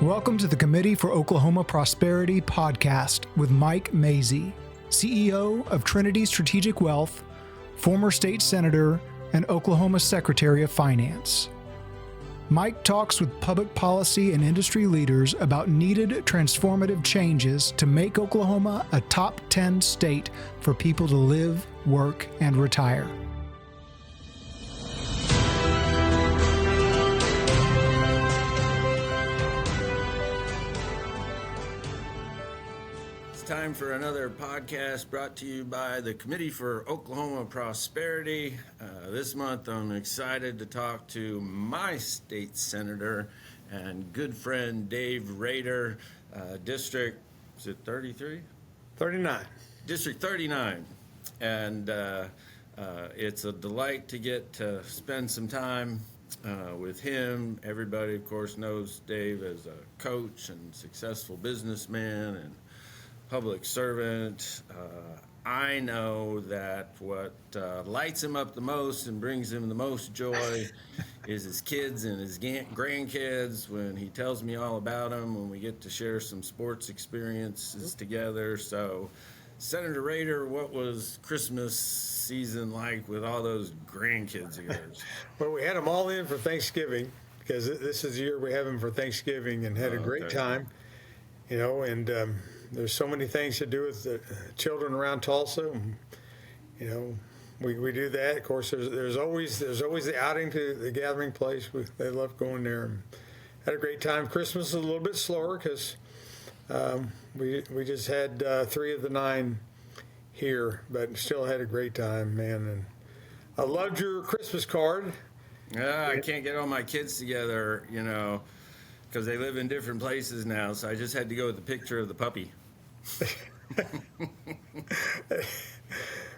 Welcome to the Committee for Oklahoma Prosperity podcast with Mike Mazzei, CEO of Trinity Strategic Wealth, former state senator, and Oklahoma Secretary of Finance. Mike talks with public policy and industry leaders about needed transformative changes to make Oklahoma a top 10 state for people to live, work, and retire. Time for another podcast brought to you by the Committee for Oklahoma Prosperity. This month I'm excited to talk to my state senator and good friend Dave Rader, District, is it 33? 39. District 39. And it's a delight to get to spend some time with him. Everybody, of course, knows Dave as a coach and successful businessman and public servant. I know that what lights him up the most and brings him the most joy is his kids and his grandkids when he tells me all about them, when we get to share some sports experiences together. So, Senator Rader, what was Christmas season like with all those grandkids of yours? Well, we had them all in for Thanksgiving because this is the year we have them for Thanksgiving and had a great time, you know, and there's so many things to do with the children around Tulsa. You know, we do that. Of course, there's always the outing to the gathering place. They love going there. And had a great time. Christmas is a little bit slower because we just had 3 of the 9 here, but still had a great time, man. And I loved your Christmas card. Yeah, I can't get all my kids together, you know, because they live in different places now, so I just had to go with the picture of the puppy.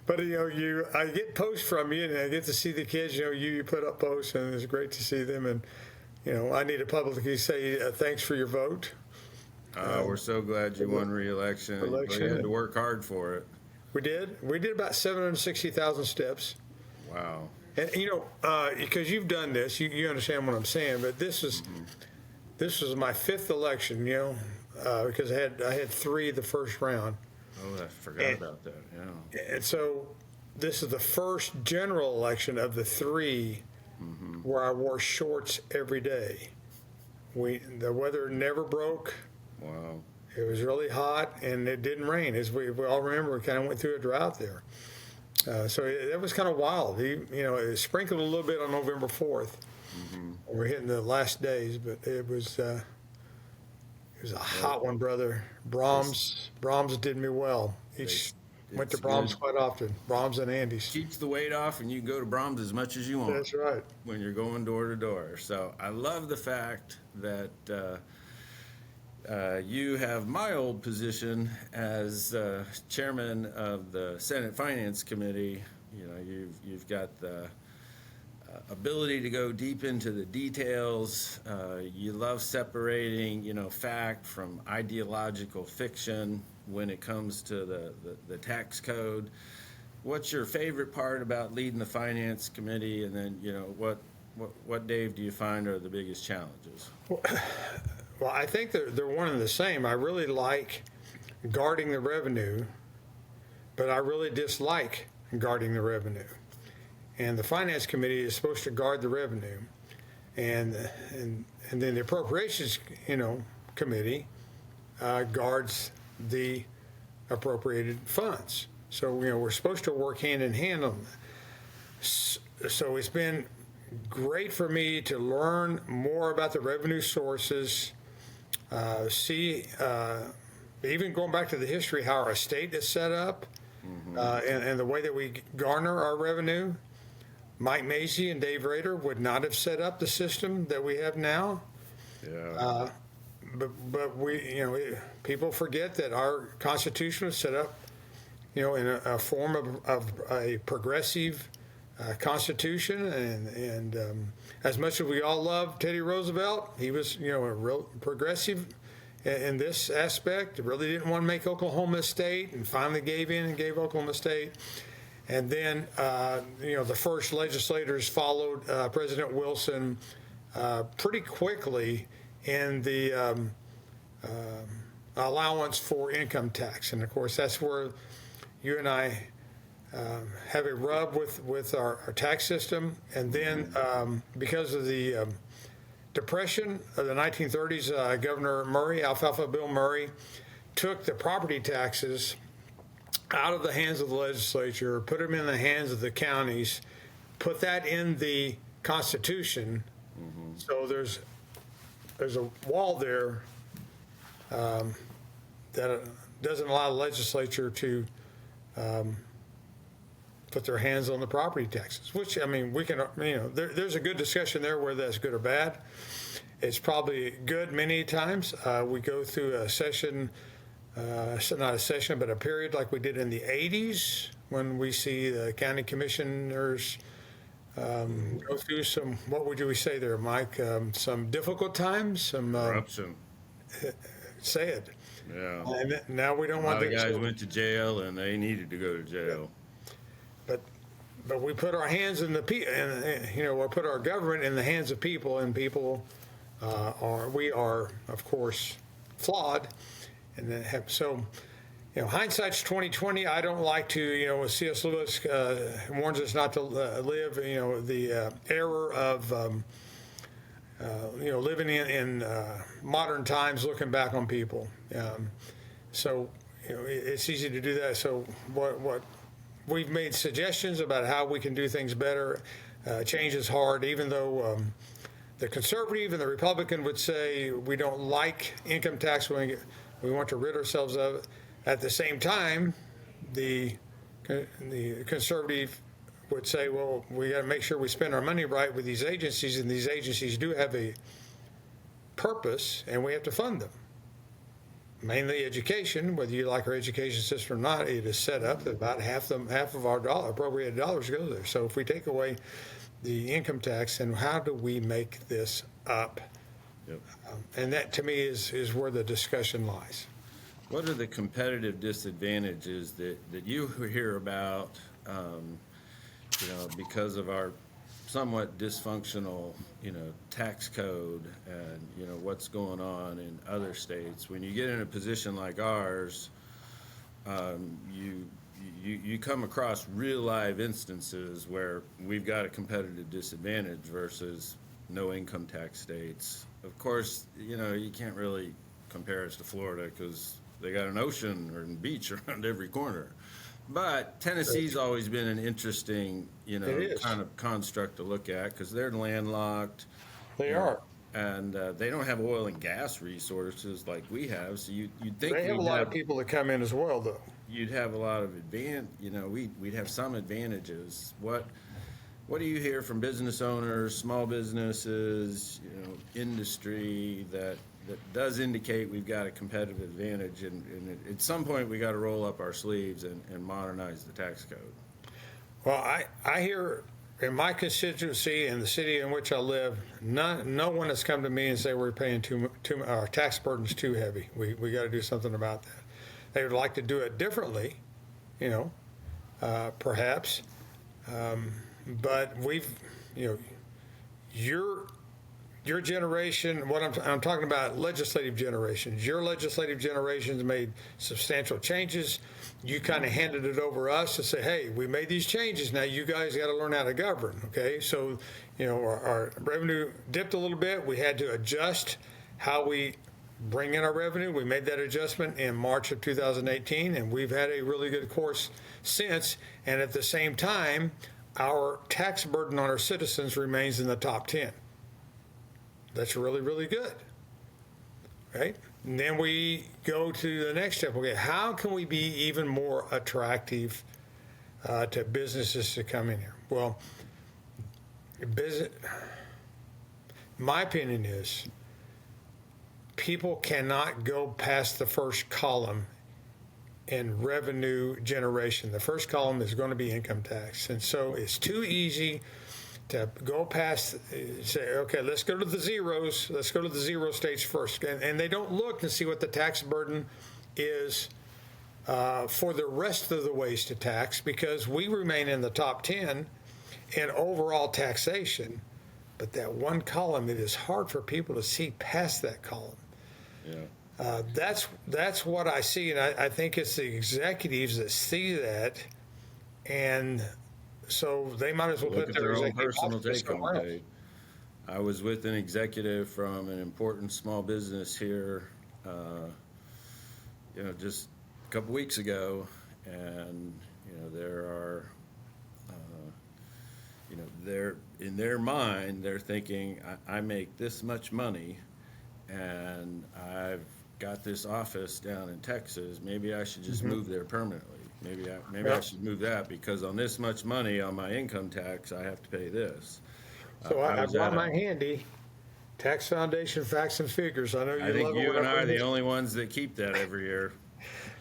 But, you know, I get posts from you, and I get to see the kids. You know, you put up posts, and it's great to see them. And, you know, I need to publicly say thanks for your vote. We're so glad you won re-election. You had to work hard for it. We did. We did about 760,000 steps. Wow. And, you know, because you've done this, you understand what I'm saying, but this was my 5th election, you know, because I had 3 the first round. Oh, I forgot about that, yeah. And so this is the first general election of the 3 where I wore shorts every day. The weather never broke. Wow. It was really hot, and it didn't rain. As we all remember, we kind of went through a drought there. So that was kind of wild. You know, it sprinkled a little bit on November 4th. We're hitting the last days, but it was a hot one, brother. Brahms did me well. Went to Brahms quite often. Brahms and Andy's. Keeps the weight off, and you can go to Brahms as much as you want. That's right. When you're going door to door. So I love the fact that you have my old position as chairman of the Senate Finance Committee. You know, you've got the ability to go deep into the details. You love separating, you know, fact from ideological fiction when it comes to the tax code. What's your favorite part about leading the Finance Committee? And then, you know, what Dave, do you find are the biggest challenges? Well, I think they're one and the same. I really like guarding the revenue, but I really dislike guarding the revenue. And the Finance Committee is supposed to guard the revenue, and then the Appropriations, you know, Committee guards the appropriated funds. So, you know, we're supposed to work hand in hand on that. So it's been great for me to learn more about the revenue sources, see, even going back to the history, how our state is set up, and the way that we garner our revenue. Mike Mazzei and Dave Rader would not have set up the system that we have now. Yeah. But we, you know, people forget that our Constitution was set up, you know, in a form of a progressive Constitution, and as much as we all love Teddy Roosevelt, he was, you know, a real progressive in this aspect. Really didn't want to make Oklahoma a state, and finally gave in and gave Oklahoma a state. And then, you know, the first legislators followed President Wilson pretty quickly in the allowance for income tax. And of course, that's where you and I have a rub with our tax system. And then because of the Depression of the 1930s, Governor Murray, Alfalfa Bill Murray, took the property taxes out of the hands of the legislature, put them in the hands of the counties, put that in the Constitution. So there's a wall there that doesn't allow the legislature to put their hands on the property taxes, which, I mean, we can, there's a good discussion there whether that's good or bad. It's probably good many times. We go through a session, not a session, but a period like we did in the 80s when we see the county commissioners go through some, what would we say there, Mike? Some difficult times, some Corruption. Say it. Yeah. And now we don't want A lot that. of guys went to jail and they needed to go to jail. But we put our hands in the we put our government in the hands of people, and people are of course flawed, and hindsight's 2020. I don't like to C.S. Lewis warns us not to live the error of living in modern times, looking back on people. It's easy to do that. So what we've made suggestions about how we can do things better. Change is hard, even though the conservative and the Republican would say we don't like income tax, we want to rid ourselves of it. At the same time, the conservative would say, well, we got to make sure we spend our money right with these agencies, and these agencies do have a purpose, and we have to fund them. Mainly education, whether you like our education system or not, it is set up that about half of our appropriated dollars go there. So if we take away the income tax, then how do we make this up? Yep. And that, to me, is where the discussion lies. What are the competitive disadvantages that you hear about, because of our somewhat dysfunctional, tax code and, what's going on in other states? When you get in a position like ours, you come across real live instances where we've got a competitive disadvantage versus no income tax states. Of course, you can't really compare us to Florida because they got an ocean or a beach around every corner. But Tennessee's always been an interesting, kind of construct to look at because they're landlocked. They are. And they don't have oil and gas resources like we have. So you'd think they have a lot of people that come in as well, though. You'd have a lot of we'd have some advantages. What do you hear from business owners, small businesses, industry that does indicate we've got a competitive advantage, and at some point we got to roll up our sleeves and modernize the tax code? Well, I hear in my constituency in the city in which I live, no one has come to me and say we're paying our tax burden's too heavy. We got to do something about that. They would like to do it differently, perhaps, but your generation, what I'm talking about, legislative generations. Your legislative generations made substantial changes. You kind of handed it over us to say, hey, we made these changes. Now you guys got to learn how to govern. Okay, so our revenue dipped a little bit. We had to adjust how we bring in our revenue. We made that adjustment in March of 2018, and we've had a really good course since. And at the same time, our tax burden on our citizens remains in the top 10. That's really, really good, right? And then we go to the next step. Okay, how can we be even more attractive to businesses to come in here? Well, my opinion is people cannot go past the first column in revenue generation. The first column is going to be income tax. And so it's too easy to go past, say, okay, let's go to the zeros. Let's go to the zero states first. And they don't look and see what the tax burden is for the rest of the ways to tax, because we remain in the top 10 in overall taxation. but that one column, it is hard for people to see past that column. Yeah. That's what I see, and I think it's the executives that see that, and so they might as well Look put at their their own executive personal office take-home somewhere else. pay. I was with an executive from an important small business here, just a couple weeks ago, and there are, they're in their mind, they're thinking, I make this much money, and I've got this office down in Texas. Maybe I should just move there permanently. Maybe I should move that because on this much money on my income tax, I have to pay this. So I was brought at my handy Tax Foundation Facts and Figures. I know you I think love it you when and I I are bring the this. only ones that keep that every year.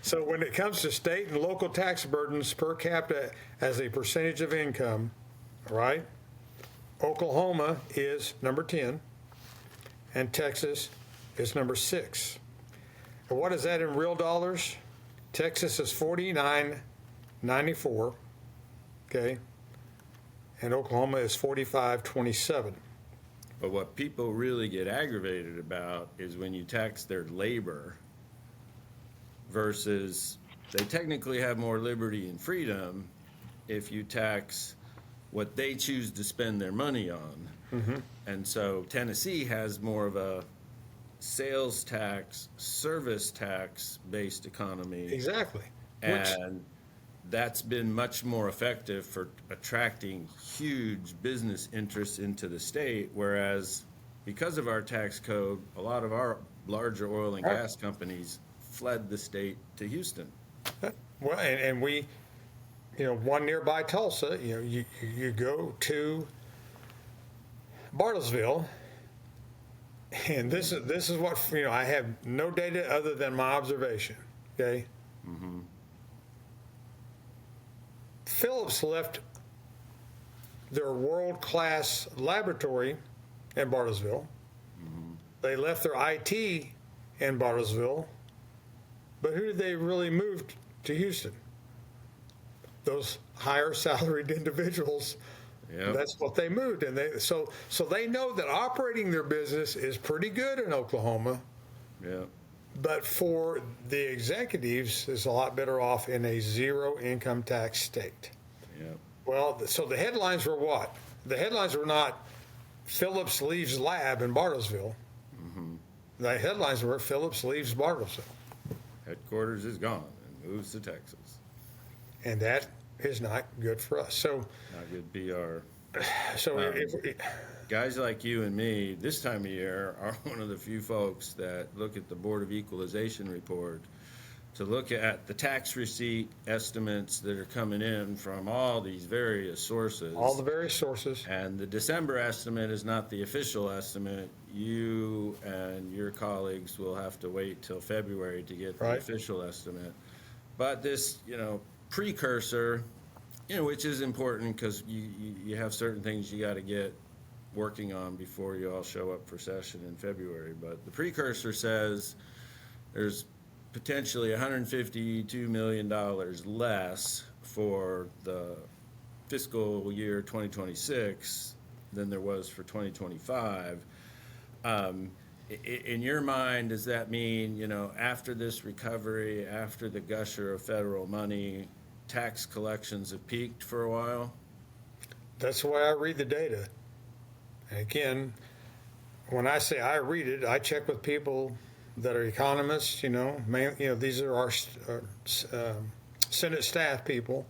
So when it comes to state and local tax burdens per capita as a percentage of income, right? Oklahoma is number 10, and Texas is number 6. And what is that in real dollars? Texas is $49.94, okay, and Oklahoma is $45.27. But what people really get aggravated about is when you tax their labor versus they technically have more liberty and freedom if you tax what they choose to spend their money on. And so Tennessee has more of a sales tax, service tax based economy. Exactly. And that's been much more effective for attracting huge business interests into the state, whereas because of our tax code, a lot of our larger oil and gas companies fled the state to Houston. Well, and we, one nearby Tulsa, you go to Bartlesville, and this is what, I have no data other than my observation, okay? Phillips left their world-class laboratory in Bartlesville. They left their IT in Bartlesville, but who did they really move to Houston? Those higher salaried individuals. Yep. That's what they moved, and so they know that operating their business is pretty good in Oklahoma. Yeah. But for the executives, it's a lot better off in a zero income tax state. Yeah. Well, so the headlines were what? The headlines were not Phillips leaves lab in Bartlesville. The headlines were Phillips leaves Bartlesville. Headquarters is gone and moves to Texas. And that is not good for us. So, Not good PR. so Guys like you and me this time of year are one of the few folks that look at the Board of Equalization report to look at the tax receipt estimates that are coming in from all these various sources. all the various sources. And the December estimate is not the official estimate. You and your colleagues will have to wait till February to get the Right. official estimate. But this, precursor, which is important because you have certain things you got to get working on before you all show up for session in February. But the precursor says there's potentially $152 million less for the fiscal year 2026 than there was for 2025. In your mind, does that mean, after this recovery, after the gusher of federal money, tax collections have peaked for a while? That's the way I read the data. And again, when I say I read it, I check with people that are economists. These are our Senate staff people.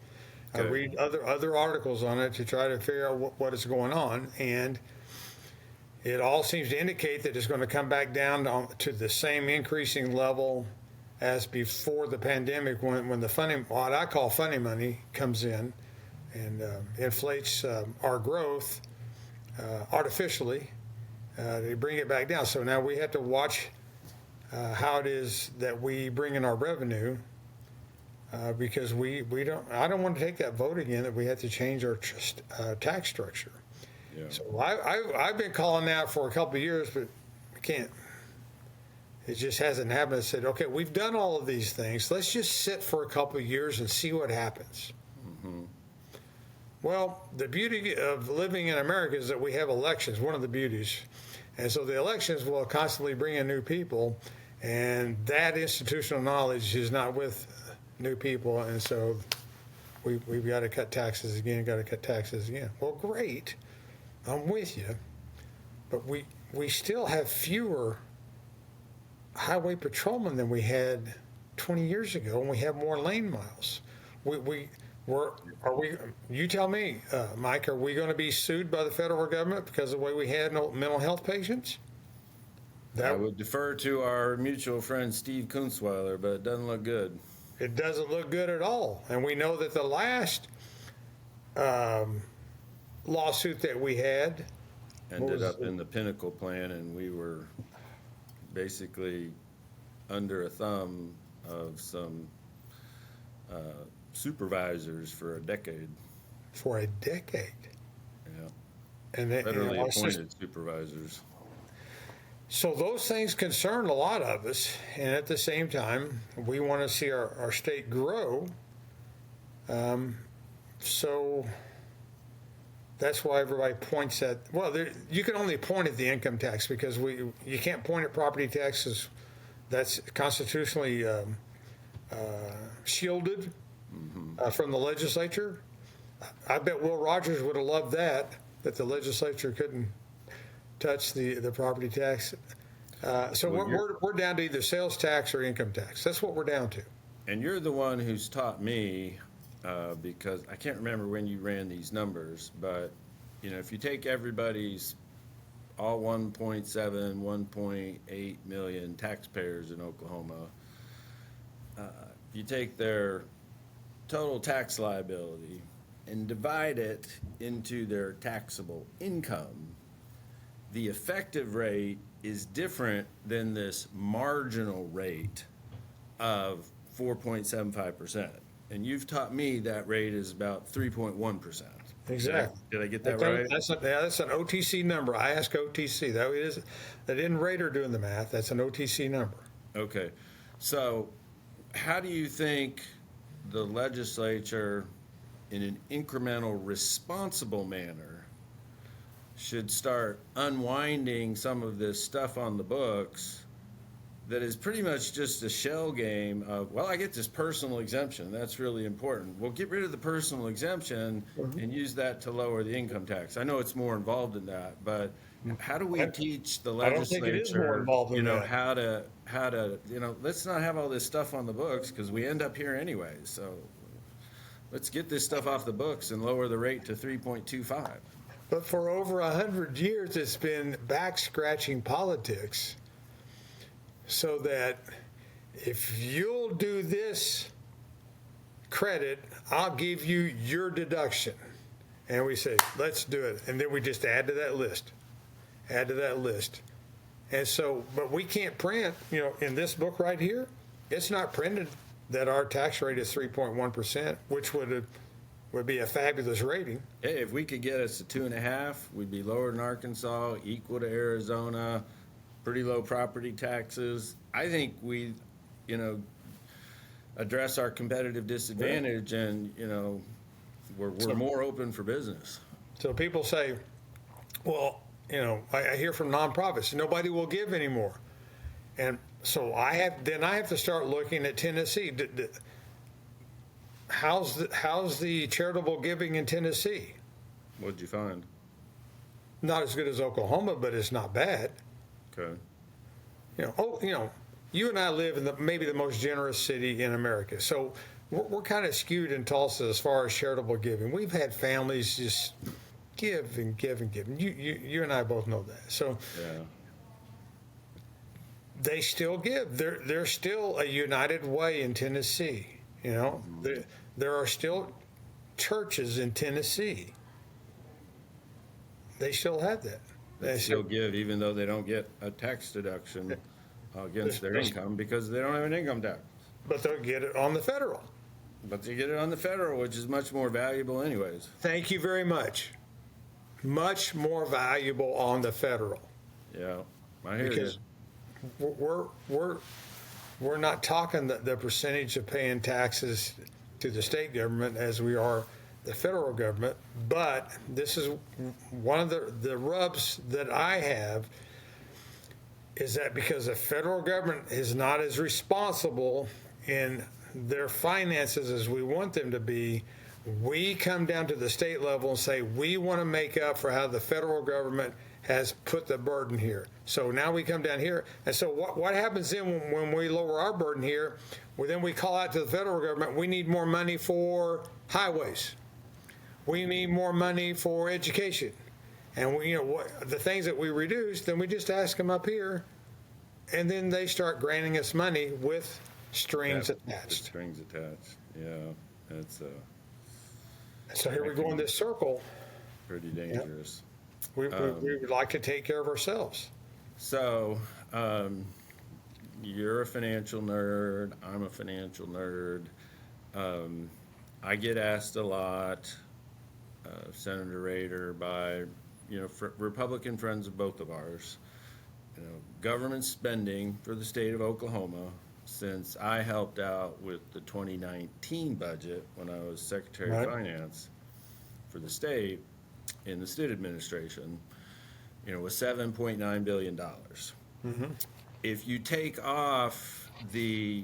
I Okay. read other articles on it to try to figure out what is going on, and it all seems to indicate that it's going to come back down to the same increasing level as before the pandemic, when the funny, what I call funny money, comes in and inflates our growth artificially. They bring it back down. So now we have to watch how it is that we bring in our revenue, because I don't want to take that vote again that we have to change our tax structure. Yeah. So I've been calling that for a couple of years, but we can't. It just hasn't happened. I said, okay, we've done all of these things. Let's just sit for a couple of years and see what happens. Well, the beauty of living in America is that we have elections, one of the beauties. And so the elections will constantly bring in new people, and that institutional knowledge is not with new people. And so we've got to cut taxes again, Well, great. I'm with you. But we still have fewer highway patrolmen than we had 20 years ago, and we have more lane miles. You tell me, Mike, are we going to be sued by the federal government because of the way we had mental health patients? I would defer to our mutual friend Steve Kunzweiler, but it doesn't look good. It doesn't look good at all. And we know that the last lawsuit that we had ended up in the Pinnacle plan, and we were basically under a thumb of some supervisors for a decade. For a decade? Yeah. And federally appointed supervisors. So those things concern a lot of us, and at the same time, we want to see our state grow. So that's why everybody points at, well, you can only point at the income tax because you can't point at property taxes. That's constitutionally shielded from the legislature. I bet Will Rogers would have loved that the legislature couldn't touch the property tax. So we're down to either sales tax or income tax. That's what we're down to. And you're the one who's taught me, because I can't remember when you ran these numbers, but if you take everybody's all 1.7, 1.8 million taxpayers in Oklahoma, you take their total tax liability and divide it into their taxable income, the effective rate is different than this marginal rate of 4.75%. And you've taught me that rate is about 3.1%. Exactly. Did I get that right? That's an OTC number. I ask OTC. That didn't Rader doing the math. That's an OTC number. Okay. So how do you think the legislature, in an incremental, responsible manner, should start unwinding some of this stuff on the books that is pretty much just a shell game of, well, I get this personal exemption. That's really important. Well, get rid of the personal exemption and use that to lower the income tax. I know it's more involved in that, but how do we teach the legislature, I don't think it is more involved in that. how to, let's not have all this stuff on the books because we end up here anyway. So let's get this stuff off the books and lower the rate to 3.25. But for over 100 years, it's been back-scratching politics so that if you'll do this credit, I'll give you your deduction. And we say, let's do it. And then we just add to that list. And so, but we can't print, in this book right here, it's not printed that our tax rate is 3.1%, which would be a fabulous rating. Hey, if we could get us to 2.5, we'd be lower than Arkansas, equal to Arizona, pretty low property taxes. I think we, address our competitive disadvantage, and we're more open for business. So people say, well, I hear from nonprofits, nobody will give anymore, and so I have to start looking at Tennessee. How's the charitable giving in Tennessee? What'd you find? Not as good as Oklahoma, but it's not bad. Okay. You and I live in maybe the most generous city in America, so we're kind of skewed in Tulsa as far as charitable giving. We've had families just give and give and give. You and I both know that. So yeah. They still give. There's still a United Way in Tennessee. There are still churches in Tennessee. They still have that. They still give, even though they don't get a tax deduction against their income because they don't have an income tax. But they'll get it on the federal. But they get it on the federal, which is much more valuable anyways. Thank you very much. Much more valuable on the federal. Yeah, I hear you. We're not talking the percentage of paying taxes to the state government as we are the federal government, but this is one of the rubs that I have is that because the federal government is not as responsible in their finances as we want them to be, we come down to the state level and say we want to make up for how the federal government has put the burden here. So now we come down here, and so what happens then when we lower our burden here? Well, then we call out to the federal government, we need more money for highways. We need more money for education. And we, the things that we reduce, then we just ask them up here, and then they start granting us money with strings attached. Strings attached, yeah. That's So here we go in this circle. pretty dangerous. We would like to take care of ourselves. So, you're a financial nerd. I'm a financial nerd. I get asked a lot, Senator Rader, by Republican friends of both of ours, government spending for the state of Oklahoma. Since I helped out with the 2019 budget when I was Secretary of Finance for the state in the state administration, was $7.9 billion. Mm-hmm. If you take off the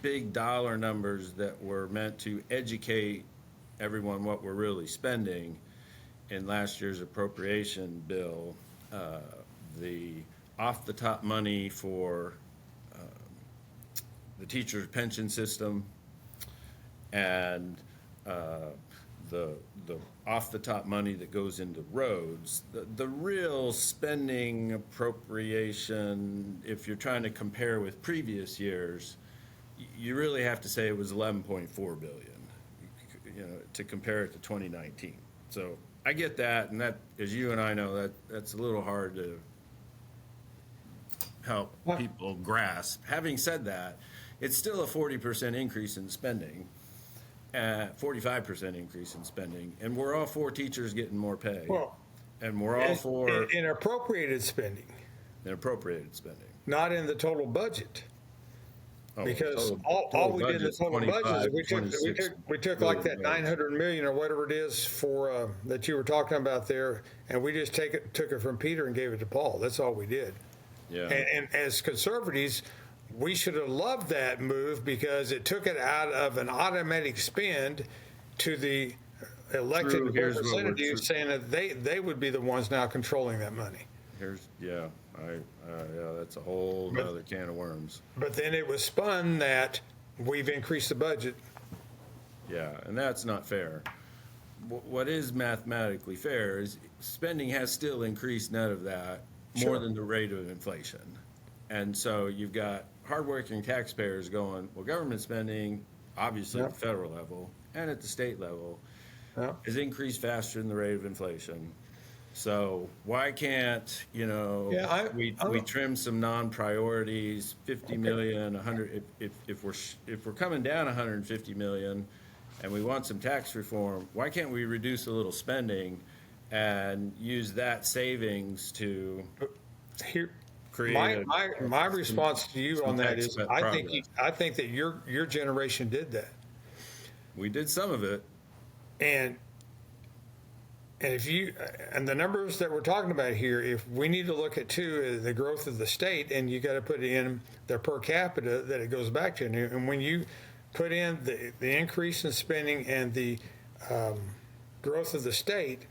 big dollar numbers that were meant to educate everyone what we're really spending in last year's appropriation bill, the off-the-top money for the teacher's pension system and the off-the-top money that goes into roads, the real spending appropriation, if you're trying to compare with previous years, you really have to say it was 11.4 billion, to compare it to 2019. So I get that, and that, as you and I know, that's a little hard to help people grasp. Having said that, it's still a 40% increase in spending, 45% increase in spending, and we're all for teachers getting more pay. Well, and we're all for in appropriated spending, not in the total budget. Because total all we did in the budget's total budget is we took like that billion. 900 million or whatever it is for that you were talking about there, and we just took it from Peter and gave it to Paul. That's all we did. Yeah. And as conservatives, we should have loved that move because it took it out of an automatic spend to the elected representatives, saying that they would be the ones now controlling that money. That's a whole other can of worms. But then it was spun that we've increased the budget. Yeah, and that's not fair. What is mathematically fair is spending has still increased net of that more than the rate of inflation. And so you've got hardworking taxpayers going, well, government spending, obviously at the federal level and at the state level, has increased faster than the rate of inflation. So why can't, we trim some non-priorities, 50 million, 100, if we're coming down 150 million and we want some tax reform, why can't we reduce a little spending and use that savings to create my response to you on that is I think that your generation did that. We did some of it. And if and the numbers that we're talking about here, if we need to look at too the growth of the state, and you got to put in the per capita that it goes back to, and when you put in the increase in spending and the growth of the state,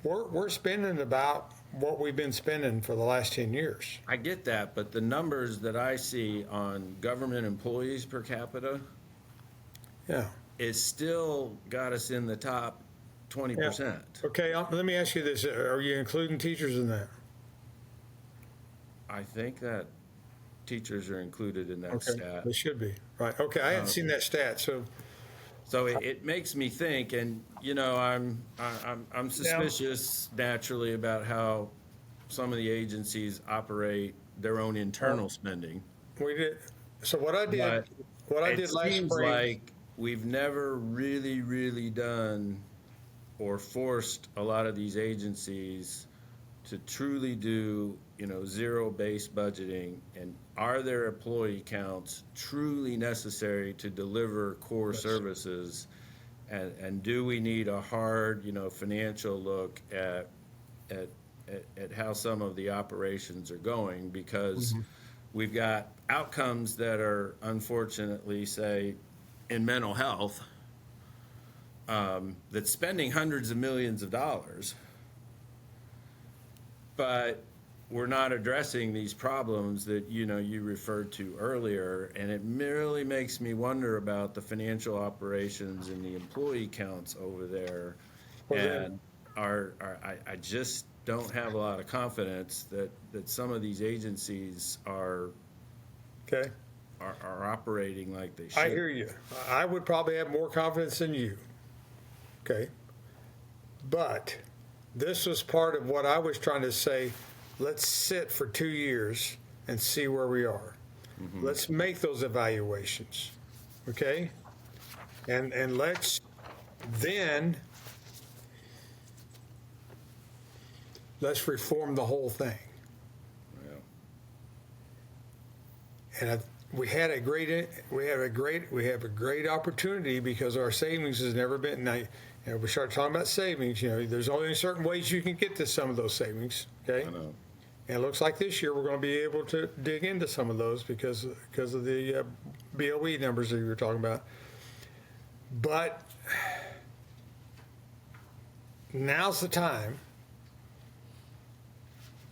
we're spending about what we've been spending for the last 10 years. I get that, but the numbers that I see on government employees per capita, is still got us in the top 20%. Yeah. Okay, let me ask you this. Are you including teachers in that? I think that teachers are included in that stat. They should be. Right. Okay, I hadn't seen that stat, so it makes me think, and I'm suspicious naturally about how some of the agencies operate their own internal spending. We did. So what I did last spring. It seems like we've never really done or forced a lot of these agencies to truly do, zero-based budgeting, and are their employee counts truly necessary to deliver core services and do we need a hard, financial look at how some of the operations are going, because we've got outcomes that are unfortunately, say, in mental health, that's spending hundreds of millions of dollars, but we're not addressing these problems that you referred to earlier, and it really makes me wonder about the financial operations and the employee counts over there. And I just don't have a lot of confidence that some of these agencies are Okay. are operating like they should. I hear you. I would probably have more confidence than you. Okay. But this was part of what I was trying to say. Let's sit for 2 years and see where we are. Let's make those evaluations. Okay? And let's reform the whole thing. Yeah. And we have a great opportunity, because our savings has never been. Now, we start talking about savings. There's only certain ways you can get to some of those savings. Okay. I know. And it looks like this year we're going to be able to dig into some of those because of the BOE numbers that you were talking about. But now's the time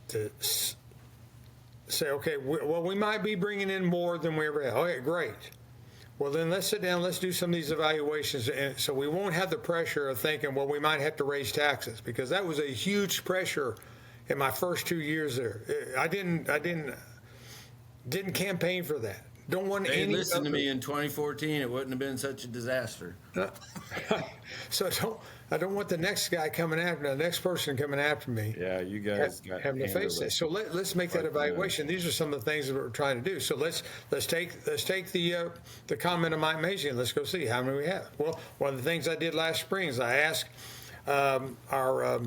to say, okay, we might be bringing in more than we ever had. Okay, great. Well, then let's sit down, let's do some of these evaluations, and so we won't have the pressure of thinking, well, we might have to raise taxes, because that was a huge pressure in my first 2 years there. I didn't campaign for that. Don't want They any. listened to me in 2014. It wouldn't have been such a disaster. So I don't want the next guy the next person coming after me. Yeah, you guys having to face it. So let's make that evaluation. These are some of the things that we're trying to do. So let's take the comment of Mike Mazzei and let's go see how many we have. Well, one of the things I did last spring is I asked our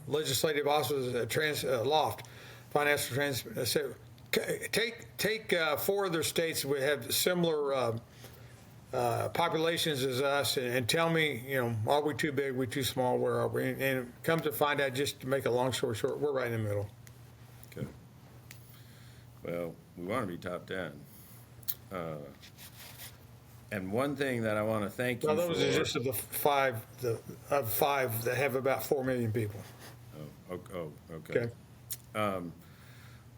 legislative officers at Loft, Financial Trans, said, take 4 other states that have similar populations as us, and tell me, are we too big, we too small, where are we? And come to find out, just to make a long story short, we're right in the middle. Okay. Well, we want to be top 10. And one thing that I want to thank you for. Those are just of the 5 that have about 4 million people. Okay.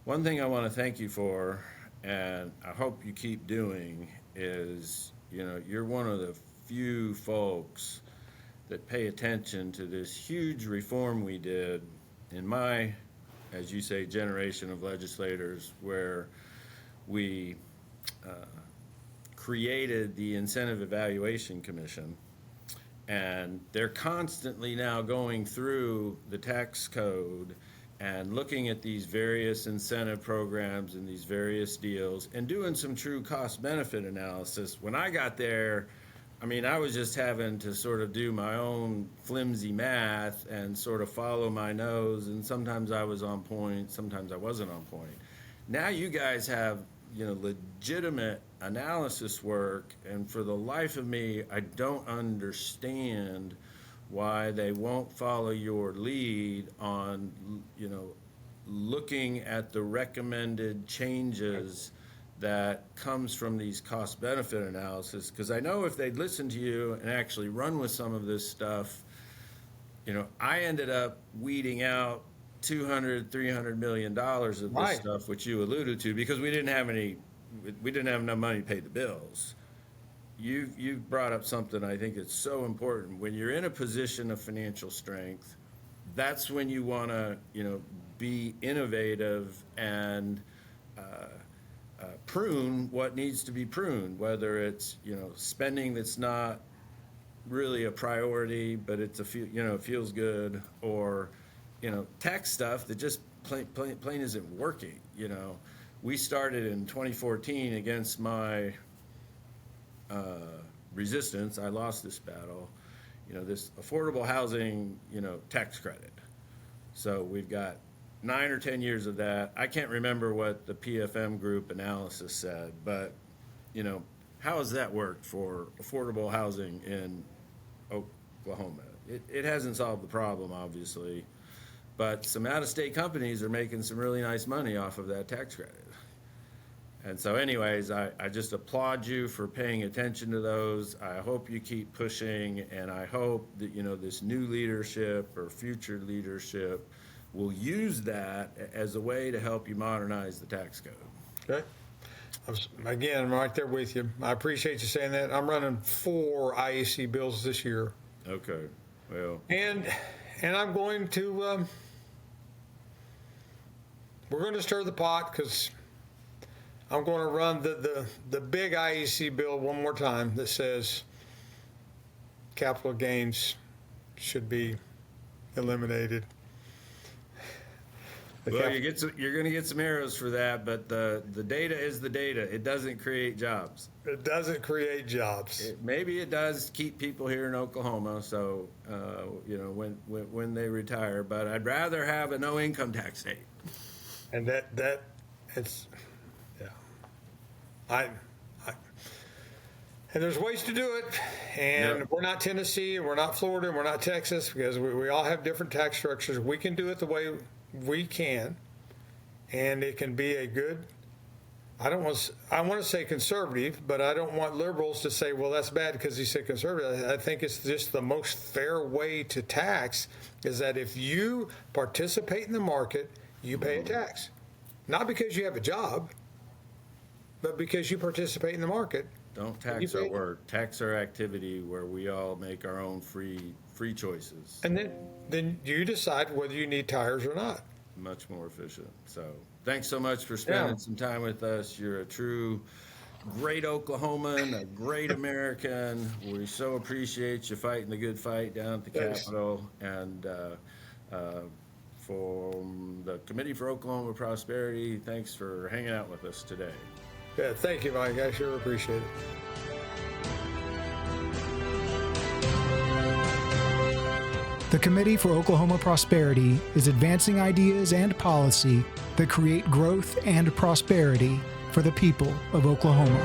One thing I want to thank you for, and I hope you keep doing, is you're one of the few folks that pay attention to this huge reform we did in my, as you say, generation of legislators, where we created the Incentive Evaluation Commission, and they're constantly now going through the tax code and looking at these various incentive programs and these various deals and doing some true cost-benefit analysis. When I got there, I was just having to sort of do my own flimsy math and sort of follow my nose, and sometimes I was on point, sometimes I wasn't on point. Now you guys have, legitimate analysis work, and for the life of me, I don't understand why they won't follow your lead on, looking at the recommended changes that comes from these cost-benefit analysis. Because I know if they'd listen to you and actually run with some of this stuff, I ended up weeding out $200-300 million of this stuff, which you alluded to, because we didn't have enough money to pay the bills. You brought up something I think it's so important. When you're in a position of financial strength, that's when you want to, be innovative and prune what needs to be pruned, whether it's, spending that's not really a priority, but it's it feels good, or, tax stuff that just plain isn't working. We started in 2014 against my resistance. I lost this battle, this affordable housing, tax credit. So we've got 9 or 10 years of that. I can't remember what the PFM group analysis said, but, how has that worked for affordable housing in Oklahoma? It hasn't solved the problem, obviously, but some out-of-state companies are making some really nice money off of that tax credit. And so anyways, I just applaud you for paying attention to those. I hope you keep pushing, and I hope that, this new leadership or future leadership will use that as a way to help you modernize the tax code. Okay. Again, I'm right there with you. I appreciate you saying that. I'm running 4 IEC bills this year. Okay. Well. And I'm going to, we're going to stir the pot, because I'm going to run the big IEC bill one more time that says capital gains should be eliminated. Well, you're going to get some arrows for that, but the data is the data. It doesn't create jobs. It doesn't create jobs. Maybe it does keep people here in Oklahoma, so when they retire. But I'd rather have a no income tax state. And that it's, yeah. And there's ways to do it, and Yep. We're not Tennessee, and we're not Florida, and we're not Texas, because we all have different tax structures. We can do it the way we can, and it can be a good, I want to say conservative, but I don't want liberals to say, well, that's bad because he said conservative. I think it's just the most fair way to tax is that if you participate in the market, you pay a tax. Not because you have a job, but because you participate in the market. Don't tax our work. Tax our activity where we all make our own free choices. And then you decide whether you need tires or not. Much more efficient. So thanks so much for spending some time with us. You're a true great Oklahoman, a great American. We so appreciate you fighting the good fight down at the Capitol. And from the Committee for Oklahoma Prosperity, thanks for hanging out with us today. Yeah, thank you, Mike. I sure appreciate it. The Committee for Oklahoma Prosperity is advancing ideas and policy that create growth and prosperity for the people of Oklahoma.